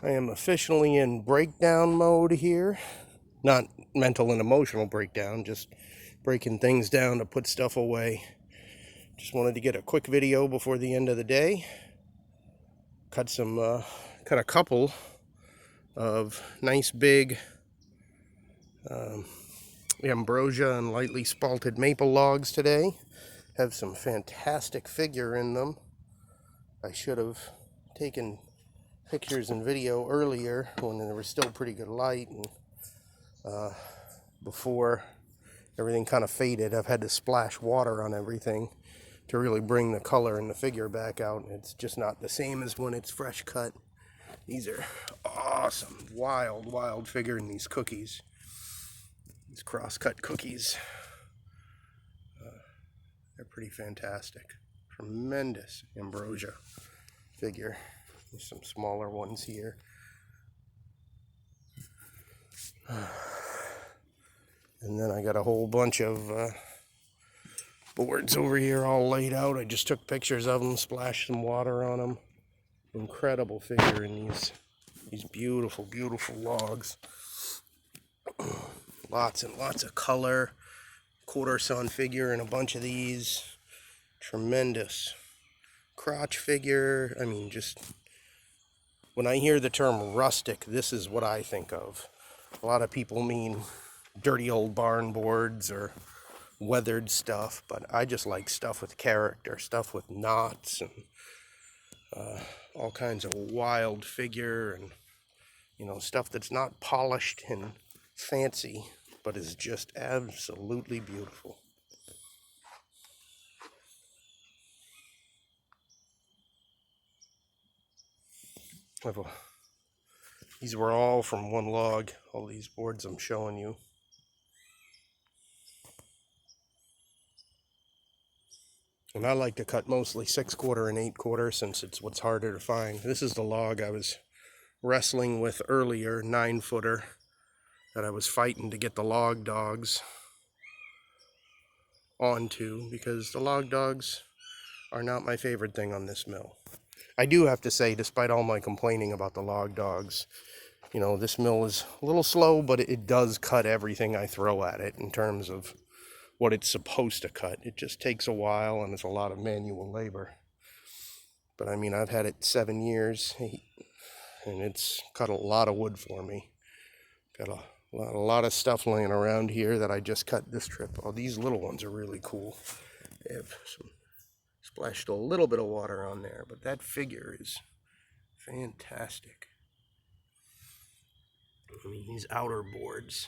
I am officially in breakdown mode here. Not mental and emotional breakdown, just breaking things down to put stuff away. Just wanted to get a quick video before the end of the day. Cut a couple of nice big Ambrosia and lightly spalted maple logs today. Have some fantastic figure in them. I should have taken pictures and video earlier when there was still pretty good light and before everything kind of faded. I've had to splash water on everything to really bring the color and the figure back out. It's just not the same as when it's fresh cut. These are awesome, wild figure in these cookies. These cross-cut cookies. They're pretty fantastic. Tremendous Ambrosia figure. There's some smaller ones here. And then I got a whole bunch of boards over here all laid out. I just took pictures of them, splashed some water on them. Incredible figure in these beautiful logs. Lots and lots of color. Quarter sawn figure in a bunch of these. Tremendous crotch figure. I mean, just when I hear the term rustic, this is what I think of. A lot of people mean dirty old barn boards or weathered stuff, but I just like stuff with character, stuff with knots and all kinds of wild figure and, you know, stuff that's not polished and fancy, but is just absolutely beautiful. These were all from one log, all these boards I'm showing you. And I like to cut mostly 6/4 and 8/4 since it's what's harder to find. This is the log I was wrestling with earlier, 9-footer, that I was fighting to get the log dogs onto, because the log dogs are not my favorite thing on this mill. I do have to say, despite all my complaining about the log dogs, you know, this mill is a little slow, but it does cut everything I throw at it in terms of what it's supposed to cut. It just takes a while and it's a lot of manual labor. But I mean, I've had it 7 years and it's cut a lot of wood for me. Got a lot of stuff laying around here that I just cut this trip. Oh, these little ones are really cool. They have splashed a little bit of water on there, but that figure is fantastic. I mean, these outer boards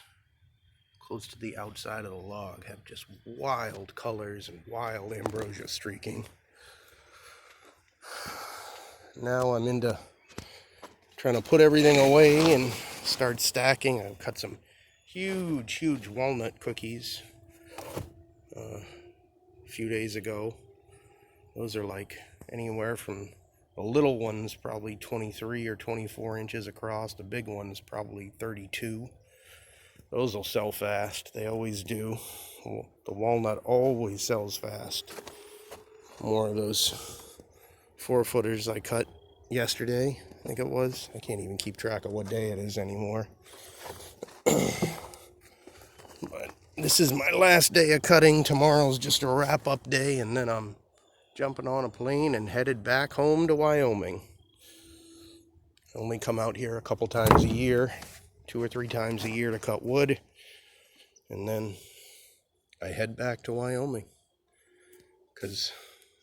close to the outside of the log have just wild colors and wild ambrosia streaking. Now I'm into trying to put everything away and start stacking. I've cut some huge walnut cookies a few days ago. Those are like anywhere from the little ones probably 23 or 24 inches across. The big ones probably 32. Those will sell fast. They always do. The walnut always sells fast. More of those 4-footers I cut yesterday, I think it was. I can't even keep track of what day it is anymore. But this is my last day of cutting. Tomorrow's just a wrap-up day, and then I'm jumping on a plane and headed back home to Wyoming. I only come out here a couple times a year, 2 or 3 times a year to cut wood, and then I head back to Wyoming because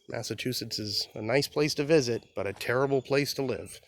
Massachusetts is a nice place to visit, but a terrible place to live.